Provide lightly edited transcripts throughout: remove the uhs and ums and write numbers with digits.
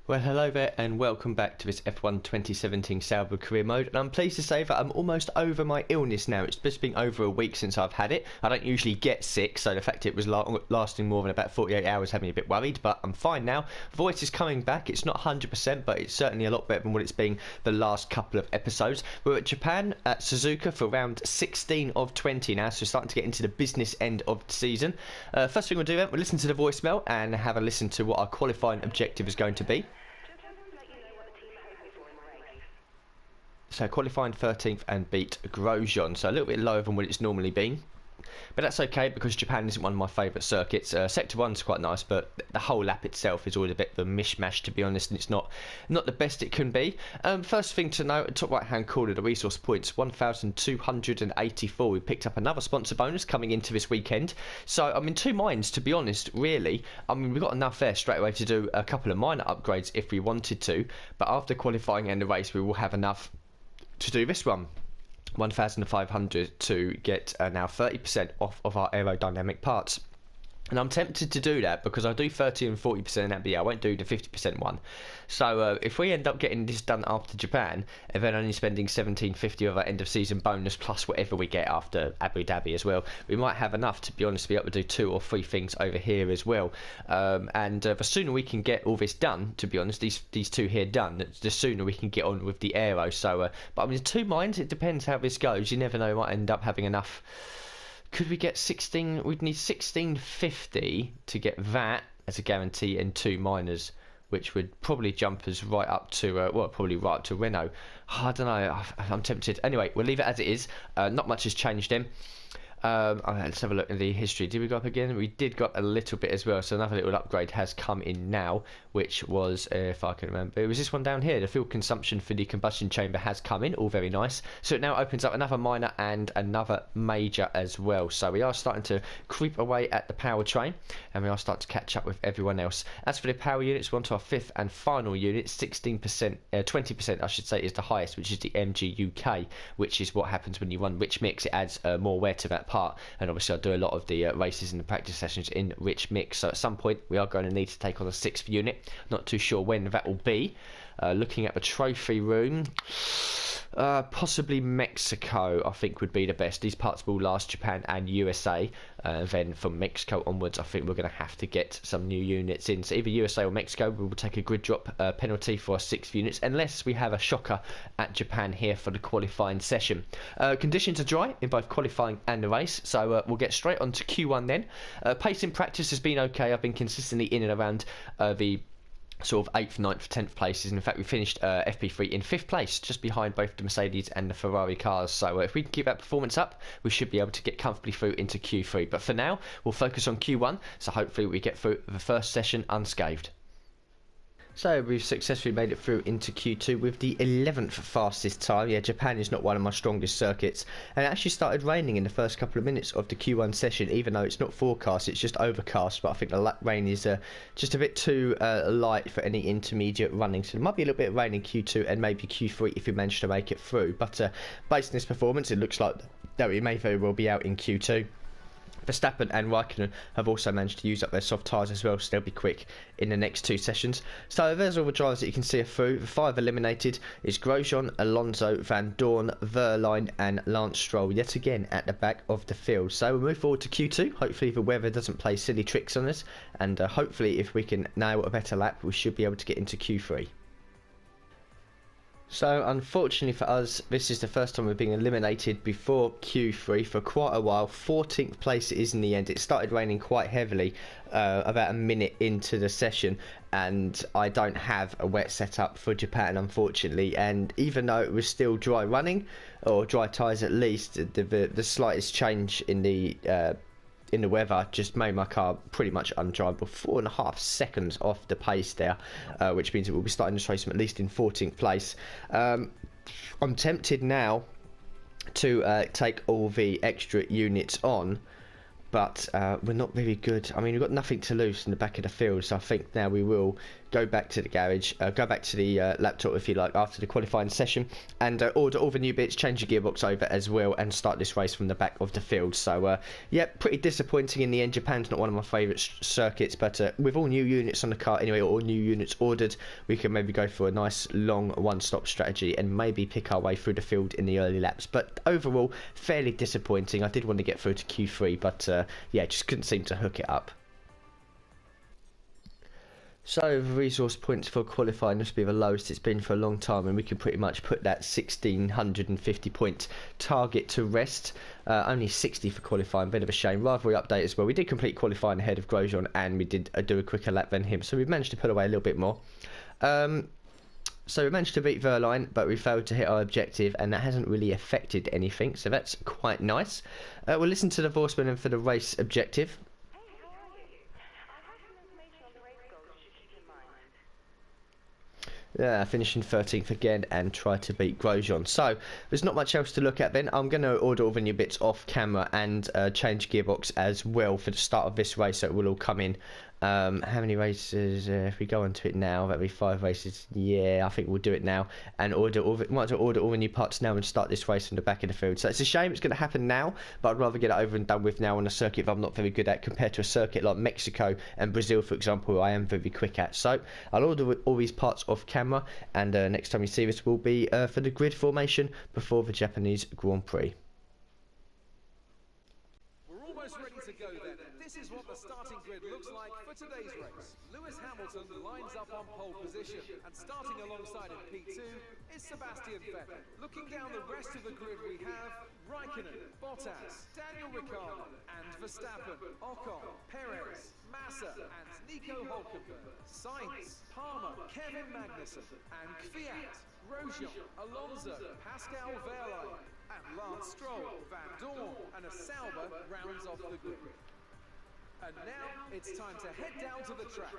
Well, hello there and welcome back to this F1 2017 Sauber career mode, and I'm pleased to say that I'm almost over my illness now. It's just been over a week since I've had it. I don't usually get sick, so the fact it was lasting more than about 48 hours had me a bit worried, but I'm fine now. Voice is coming back. It's not 100%, but it's certainly a lot better than what it's been the last couple of episodes. We're at Japan at Suzuka for round 16 of 20 now, so we're starting to get into the business end of the season. First thing we'll do then, we'll listen to the voicemail and have a listen to what our qualifying objective is going to be. So qualifying 13th and beat Grosjean, so a little bit lower than what it's normally been. But that's okay because Japan isn't one of my favourite circuits. Sector 1's quite nice, but the whole lap itself is always a bit of a mishmash, to be honest, and it's not the best it can be. First thing to note, top right hand corner, the resource points, 1,284. We picked up another sponsor bonus coming into this weekend. So I'm in two minds, to be honest, really. I mean, we've got enough there straight away to do a couple of minor upgrades if we wanted to, but after qualifying and the race, we will have enough to do this one. 1,500 to get now 30% off of our aerodynamic parts. And I'm tempted to do that because I do 30 and 40% of that, but yeah, I won't do the 50% one. So if we end up getting this done after Japan, and then only spending 1,750 of our end of season bonus plus whatever we get after Abu Dhabi as well, we might have enough, to be honest, to be able to do 2 or 3 things over here as well. The sooner we can get all this done, to be honest, these two here done, the sooner we can get on with the aero. So, but I'm in two minds. It depends how this goes. You never know. We might end up having enough. Could we get 16? We'd need 1650 to get that as a guarantee and 2 minors, which would probably jump us right up to, probably right up to Renault. Oh, I don't know. I'm tempted. Anyway, we'll leave it as it is. Not much has changed then. Let's have a look at the history. Did we go up again? We did go up a little bit as well, so another little upgrade has come in now, which was, if I can remember, it was this one down here. The fuel consumption for the combustion chamber has come in, all very nice. So it now opens up another minor and another major as well. So we are starting to creep away at the powertrain, and we are starting to catch up with everyone else. As for the power units, we're on to our 5th and final unit. 16%, 20% I should say, is the highest, which is the MG UK, which is what happens when you run rich mix. It adds more wear to that part, and obviously I do a lot of the races and the practice sessions in rich mix, so at some point we are going to need to take on a 6th unit. Not too sure when that will be. Looking at the trophy room, possibly Mexico I think would be the best. These parts will last Japan and USA. Then from Mexico onwards I think we're going to have to get some new units in, so either USA or Mexico. We will take a grid drop penalty for our 6th units unless we have a shocker at Japan here for the qualifying session. Conditions are dry in both qualifying and the race, so we'll get straight on to Q1 then. Pace in practice has been okay. I've been consistently in and around the sort of 8th, 9th, 10th places. In fact, we finished FP3 in 5th place, just behind both the Mercedes and the Ferrari cars. So if we can keep that performance up, we should be able to get comfortably through into Q3. But for now, we'll focus on Q1, so hopefully we get through the first session unscathed. So we've successfully made it through into Q2 with the 11th fastest time. Yeah, Japan is not one of my strongest circuits, and it actually started raining in the first couple of minutes of the Q1 session, even though it's not forecast, it's just overcast. But I think the rain is just a bit too light for any intermediate running, so there might be a little bit of rain in Q2 and maybe Q3 if we manage to make it through. But based on this performance, it looks like that we may very well be out in Q2. Verstappen and Raikkonen have also managed to use up their soft tyres as well, so they'll be quick in the next 2 sessions. So there's all the drivers that you can see are through. The 5 eliminated is Grosjean, Alonso, Van Dorn, Verline and Lance Stroll, yet again at the back of the field. So we'll move forward to Q2. Hopefully the weather doesn't play silly tricks on us, and hopefully if we can nail a better lap, we should be able to get into Q3. So unfortunately for us, this is the first time we're being eliminated before Q3 for quite a while. 14th place it is in the end. It started raining quite heavily about a minute into the session, and I don't have a wet setup for Japan, unfortunately. And even though it was still dry running, or dry tyres at least, the slightest change in the weather just made my car pretty much undrivable. 4.5 seconds off the pace there, which means that we'll be starting this race at least in 14th place. I'm tempted now to take all the extra units on, but we're not very good. I mean, we've got nothing to lose in the back of the field, so I think now we will go back to the garage, go back to the laptop if you like after the qualifying session, and order all the new bits, change the gearbox over as well, and start this race from the back of the field. So yeah, pretty disappointing in the end. Japan's not one of my favourite circuits, but with all new units on the car anyway, or all new units ordered, we can maybe go for a nice long one-stop strategy and maybe pick our way through the field in the early laps. But overall, fairly disappointing. I did want to get through to Q3, but yeah, just couldn't seem to hook it up. So the resource points for qualifying must be the lowest it's been for a long time, and we can pretty much put that 1650 point target to rest. Only 60 for qualifying, bit of a shame. Rivalry update as well. We did complete qualifying ahead of Grosjean, and we did do a quicker lap than him, so we've managed to put away a little bit more. So we managed to beat Verline, but we failed to hit our objective, and that hasn't really affected anything, so that's quite nice. We'll listen to the voiceman for the race objective. Yeah, finishing 13th again and try to beat Grosjean. So there's not much else to look at then. I'm going to order all the new bits off camera and change gearbox as well for the start of this race, so it will all come in. How many races? If we go onto it now, that'll be 5 races. Yeah, I think we'll do it now and order all might as well order all the new parts now and start this race from the back of the field. So it's a shame it's going to happen now, but I'd rather get it over and done with now on a circuit that I'm not very good at, compared to a circuit like Mexico and Brazil, for example, who I am very quick at. So I'll order all these parts off camera, and next time you see this will be for the grid formation before the Japanese Grand Prix. We're almost ready to go then. This is what the starting grid looks like for today's race. Lewis Hamilton lines up on pole position, and starting alongside of P2 is Sebastian Vettel. Looking down the rest of the grid, we have Raikkonen, Bottas, Daniel Ricciardo, and Verstappen, Ocon, Perez, Massa, and Nico Hülkenberg, Sainz, Palmer, Kevin Magnussen, and Kvyat, Grosjean, Alonso, Pascal Wehrlein, and Lance Stroll, Van Dorn, and a Sauber rounds off the grid. And now it's time to head down to the track.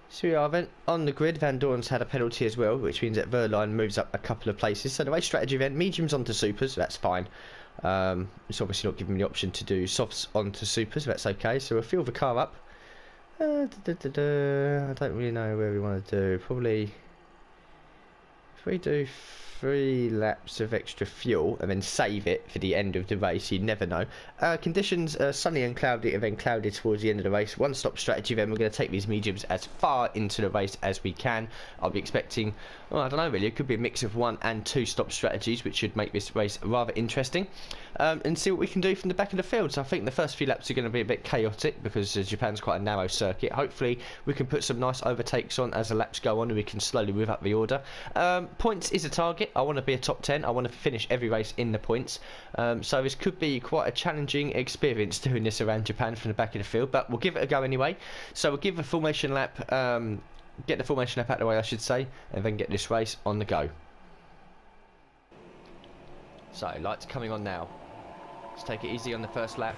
So we are then on the grid. Van Dorn's had a penalty as well, which means that Verline moves up a couple of places. So the race strategy event, mediums onto supers, that's fine. It's obviously not giving me the option to do softs onto supers, that's okay. So we'll fill the car up. I don't really know where we want to do. Probably if we do 3 laps of extra fuel and then save it for the end of the race, you never know. Conditions sunny and cloudy, and then cloudy towards the end of the race. One stop strategy, then we're going to take these mediums as far into the race as we can. I'll be expecting, well, I don't know really, it could be a mix of 1 and 2 stop strategies, which should make this race rather interesting, and see what we can do from the back of the field. So I think the first few laps are going to be a bit chaotic because Japan's quite a narrow circuit. Hopefully we can put some nice overtakes on as the laps go on, and we can slowly move up the order. Points is a target. I want to be a top 10. I want to finish every race in the points. So this could be quite a challenging experience doing this around Japan from the back of the field, but we'll give it a go anyway. So we'll give a formation lap, get the formation lap out of the way, I should say, and then get this race on the go. So lights coming on now. Let's take it easy on the first lap.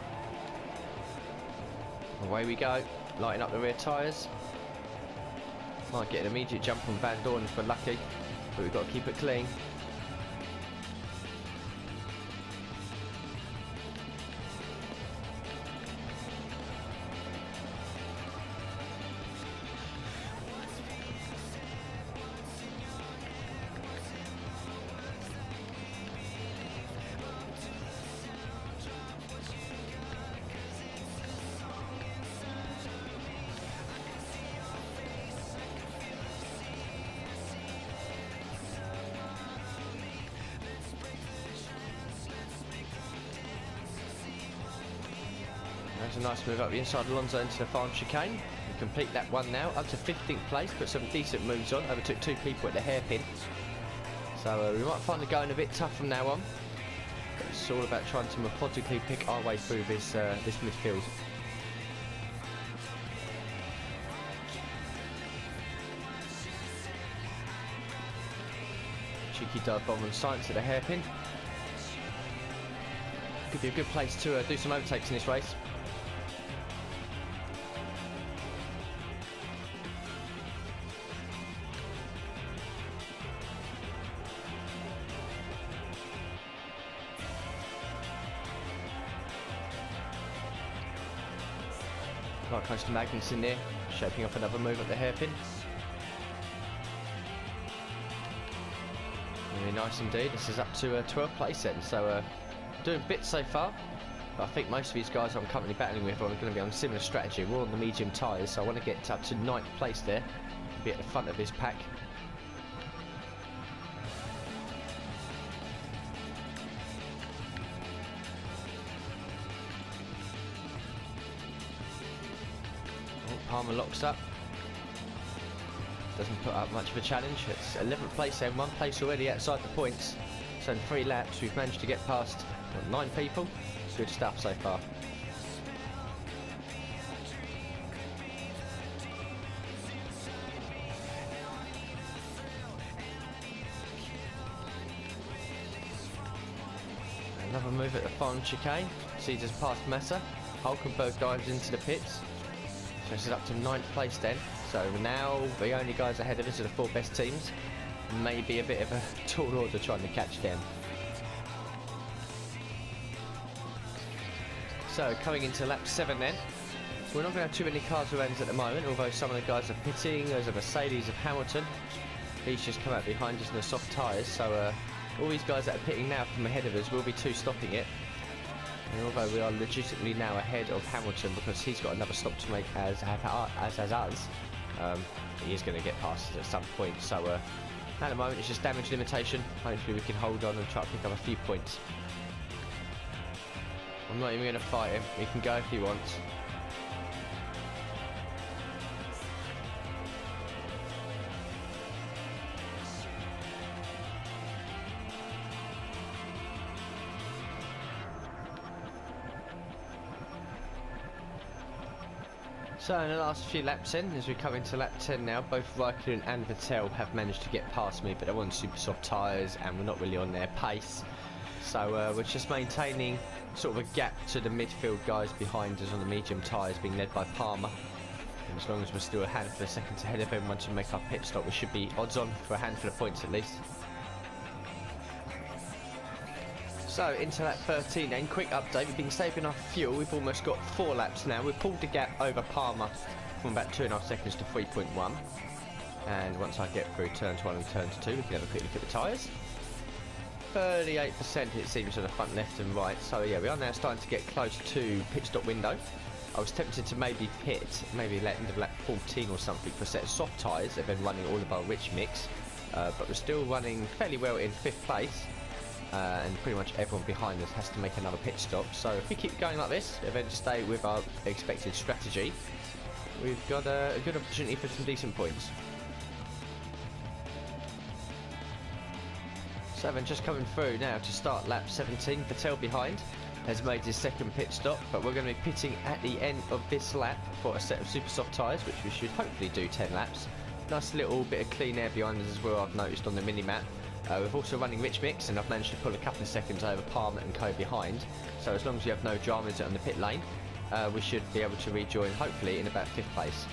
Away we go, lighting up the rear tyres. Might get an immediate jump on Van Dorn if we're lucky, but we've got to keep it clean. There's a nice move up the inside Alonso into the farm chicane. We complete that one now, up to 15th place, put some decent moves on, overtook 2 people at the hairpin. So we might find it going a bit tough from now on. But it's all about trying to methodically pick our way through this midfield. Cheeky dive bomb on Sainz at the hairpin. Could be a good place to do some overtakes in this race. Right close to Magnus in there, shaping up another move at the hairpin. Really nice indeed. This is up to 12th place then, so doing bits so far. But I think most of these guys I'm currently battling with are going to be on a similar strategy. We're on the medium tyres, so I want to get up to 9th place there, be at the front of this pack. Palmer locks up. Doesn't put up much of a challenge. It's 11th place then, 1 place already outside the points. So in 3 laps we've managed to get past 9 people. Good stuff so far. Another move at the final chicane. Sees us past Massa. Hulkenberg dives into the pits. So this is up to 9th place then. So now the only guys ahead of us are the 4 best teams. Maybe a bit of a tall order trying to catch them. So coming into lap 7 then. So we're not going to have too many cars around us at the moment, although some of the guys are pitting. There's a Mercedes of Hamilton. He's just come out behind us in the soft tyres. So all these guys that are pitting now from ahead of us will be 2 stopping it. And although we are legitimately now ahead of Hamilton because he's got another stop to make as has us, he is going to get past us at some point. So at the moment it's just damage limitation. Hopefully we can hold on and try to pick up a few points. I'm not even going to fight him. He can go if he wants. So in the last few laps in, as we come into lap 10 now, both Raikkonen and Vettel have managed to get past me, but they're on super soft tyres and we're not really on their pace. So we're just maintaining sort of a gap to the midfield guys behind us on the medium tyres, being led by Palmer. And as long as we're still a handful of seconds ahead of him once we make our pit stop, we should be odds on for a handful of points at least. So into lap 13 then, quick update, we've been saving our fuel, we've almost got 4 laps now, we've pulled the gap over Palmer from about 2.5 seconds to 3.1, and once I get through turns 1 and turns 2 we can have a quick look at the tyres. 38% it seems on the front left and right, so yeah, we are now starting to get close to pit stop window. I was tempted to maybe pit, maybe let end of lap 14 or something for a set of soft tyres and then running all of our rich mix, but we're still running fairly well in 5th place. And pretty much everyone behind us has to make another pit stop. So if we keep going like this and then stay with our expected strategy, we've got a good opportunity for some decent points. So then just coming through now to start lap 17, Vettel behind has made his 2nd pit stop, but we're going to be pitting at the end of this lap for a set of super soft tyres, which we should hopefully do 10 laps. Nice little bit of clean air behind us as well, I've noticed on the mini-map. We're also running rich mix, and I've managed to pull a couple of seconds over Palmer and Co behind. So as long as you have no dramas on the pit lane, we should be able to rejoin hopefully in about 5th place.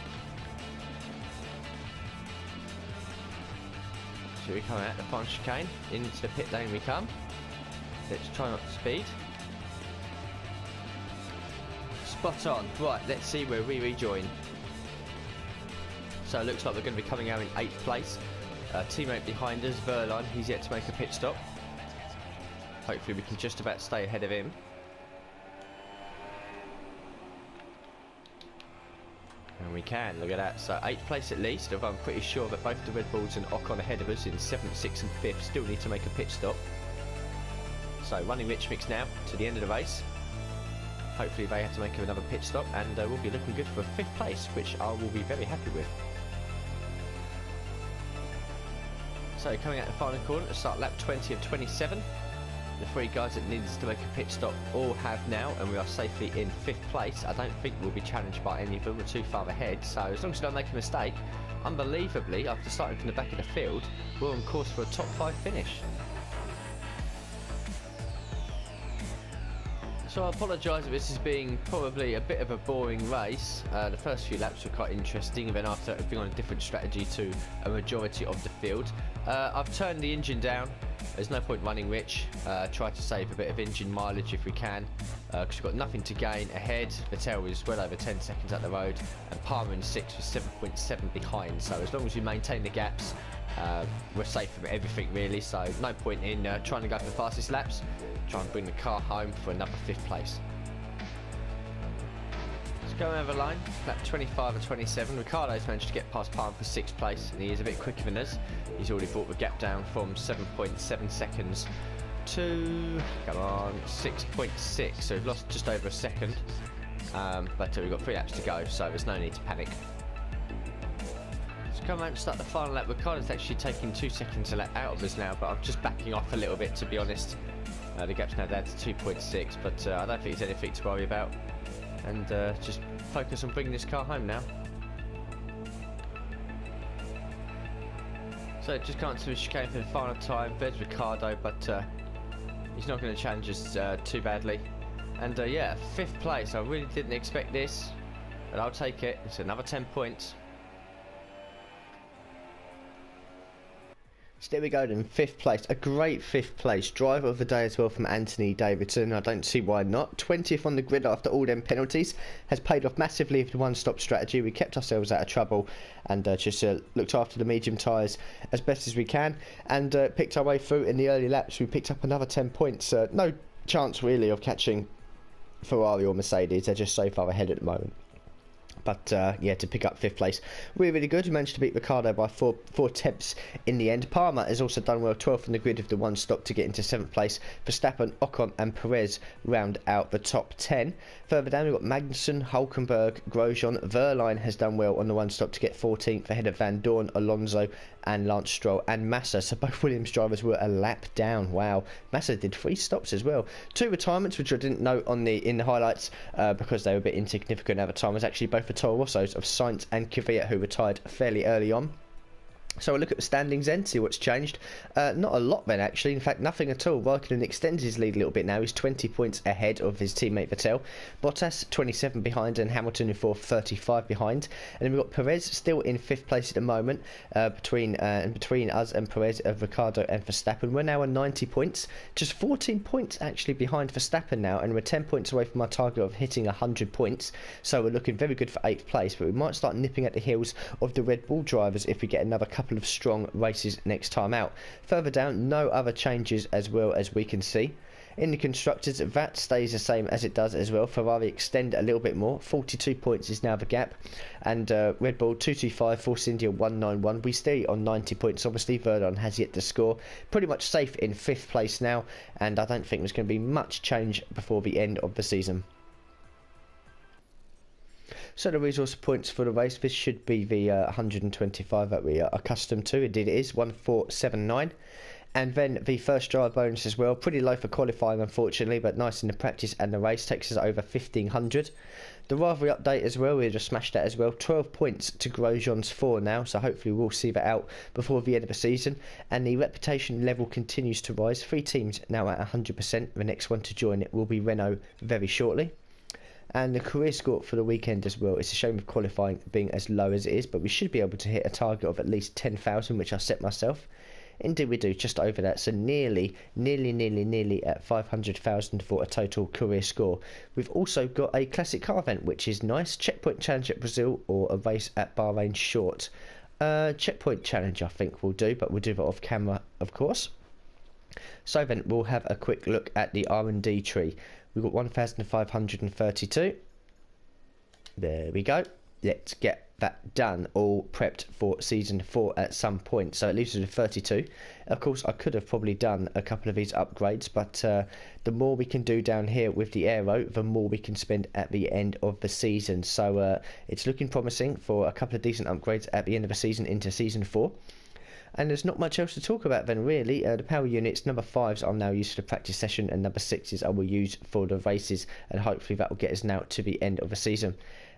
So we come out the final chicane, into the pit lane we come. Let's try not to speed. Spot on. Right, let's see where we rejoin. So it looks like we're going to be coming out in 8th place. Teammate behind us, Verline, he's yet to make a pit stop. Hopefully we can just about stay ahead of him. And we can, look at that. So 8th place at least, although I'm pretty sure that both the Red Bulls and Ocon ahead of us in 7th, 6th and 5th still need to make a pit stop. So running rich mix now to the end of the race. Hopefully they have to make another pit stop and we'll be looking good for 5th place, which I will be very happy with. So coming out the final corner to start lap 20 of 27. The 3 guys that needed to make a pit stop all have now, and we are safely in 5th place. I don't think we'll be challenged by any of them, we're too far ahead, so as long as we don't make a mistake, unbelievably, after starting from the back of the field, we're on course for a top 5 finish. So I apologise if this is being probably a bit of a boring race. The first few laps were quite interesting, and then after being on a different strategy to a majority of the field. I've turned the engine down There's no point running rich. Try to save a bit of engine mileage if we can, because we've got nothing to gain ahead. Vettel is well over 10 seconds up the road, and Palmer in 6th was 7.7 behind. So as long as we maintain the gaps, we're safe from everything really. So no point in trying to go for the fastest laps. Try and bring the car home for another 5th place. Going over the line, lap 25 and 27. Ricciardo's managed to get past Palmer for 6th place, and he is a bit quicker than us. He's already brought the gap down from 7.7 seconds to, come on, 6.6. So we've lost just over a second, but we've got 3 laps to go, so there's no need to panic. Let's come out and start the final lap. Ricciardo's actually taking 2 seconds a lap out of us now, but I'm just backing off a little bit, to be honest. The gap's now down to 2.6, but I don't think it's anything to worry about. And just focus on bringing this car home now. So just can't see the chicane for the final time. There's Ricciardo, but he's not going to challenge us too badly. And yeah, 5th place. I really didn't expect this, but I'll take it. It's another 10 points. So there we go then, 5th place, a great 5th place, driver of the day as well from Anthony Davidson. I don't see why not. 20th on the grid after all them penalties, has paid off massively with the one-stop strategy. We kept ourselves out of trouble and just looked after the medium tyres as best as we can, and picked our way through in the early laps. We picked up another 10 points, no chance really of catching Ferrari or Mercedes. They're just so far ahead at the moment. But yeah, to pick up 5th place, really good. We managed to beat Ricciardo by 4 tenths in the end. Palmer has also done well, 12th on the grid of the one stop to get into 7th place. Verstappen, Ocon and Perez round out the top 10. Further down we've got Magnussen, Hulkenberg, Grosjean. Verline has done well on the one stop to get 14th ahead of Van Dorn, Alonso and Lance Stroll and Massa. So both Williams drivers were a lap down. Wow, Massa did 3 stops as well. 2 retirements, which I didn't note on in the highlights because they were a bit insignificant at the time. Was actually both for Toro Rossos of Sainz and Kvyat, who retired fairly early on. So we'll look at the standings then, see what's changed. Not a lot then actually, in fact nothing at all. Raikkonen extends his lead a little bit now. He's 20 points ahead of his teammate Vettel. Bottas 27 behind and Hamilton in 4th, 35 behind. And then we've got Perez still in 5th place at the moment. Between us and Perez, Ricciardo and Verstappen. We're now on 90 points. Just 14 points actually behind Verstappen now, and we're 10 points away from our target of hitting 100 points. So we're looking very good for 8th place, but we might start nipping at the heels of the Red Bull drivers if we get another couple of strong races next time out. Further down, no other changes as well as we can see. In the constructors, that stays the same as it does as well. Ferrari extend a little bit more. 42 points is now the gap. And Red Bull 225, Force India 191. We stay on 90 points. Obviously, Verdon has yet to score. Pretty much safe in 5th place now. And I don't think there's going to be much change before the end of the season. So the resource points for the race, this should be the 125 that we are accustomed to. Indeed it is, 1479. And then the first drive bonus as well, pretty low for qualifying unfortunately, but nice in the practice and the race, takes us over 1500. The rivalry update as well, we just smashed that as well, 12 points to Grosjean's 4 now, so hopefully we'll see that out before the end of the season. And the reputation level continues to rise, 3 teams now at 100%, the next one to join it will be Renault very shortly. And the career score for the weekend as well. It's a shame of qualifying being as low as it is, but we should be able to hit a target of at least 10,000, which I set myself. Indeed we do, just over that, so nearly at 500,000 for a total career score. We've also got a classic car event, which is nice. Checkpoint challenge at Brazil or a race at Bahrain short. Checkpoint challenge I think we'll do, but we'll do that off camera of course. So then we'll have a quick look at the R&D tree. We've got 1,532. There we go. Let's get that done. All prepped for season 4 at some point. So it leaves us with 32. Of course, I could have probably done a couple of these upgrades, but the more we can do down here with the aero, the more we can spend at the end of the season. So it's looking promising for a couple of decent upgrades at the end of the season into season 4. And there's not much else to talk about then really. The power units, number 5s I'll now use for the practice session, and number 6s I will use for the races, and hopefully that will get us now to the end of the season.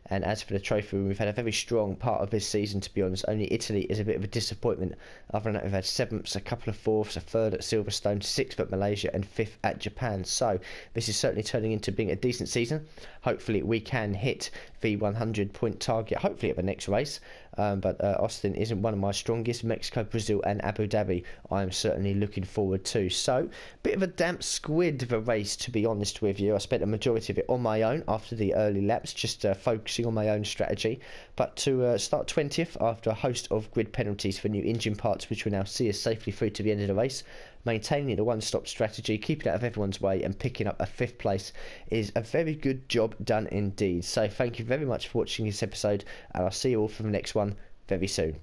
And as for the trophy, we've had a very strong part of this season, to be honest. Only Italy is a bit of a disappointment. Other than that, we've had 7ths, a couple of 4ths, a 3rd at Silverstone, 6th at Malaysia, and 5th at Japan. So this is certainly turning into being a decent season. Hopefully we can hit the 100 point target, hopefully at the next race. But Austin isn't one of my strongest. Mexico, Brazil and Abu Dhabi I am certainly looking forward to. So, bit of a damp squid of a race, to be honest with you. I spent the majority of it on my own after the early laps, just focusing on my own strategy. But to start 20th after a host of grid penalties for new engine parts, which will now see us safely through to the end of the race, maintaining the one-stop strategy, keeping out of everyone's way and picking up a 5th place is a very good job done indeed. So thank you very much for watching this episode, and I'll see you all for the next one very soon.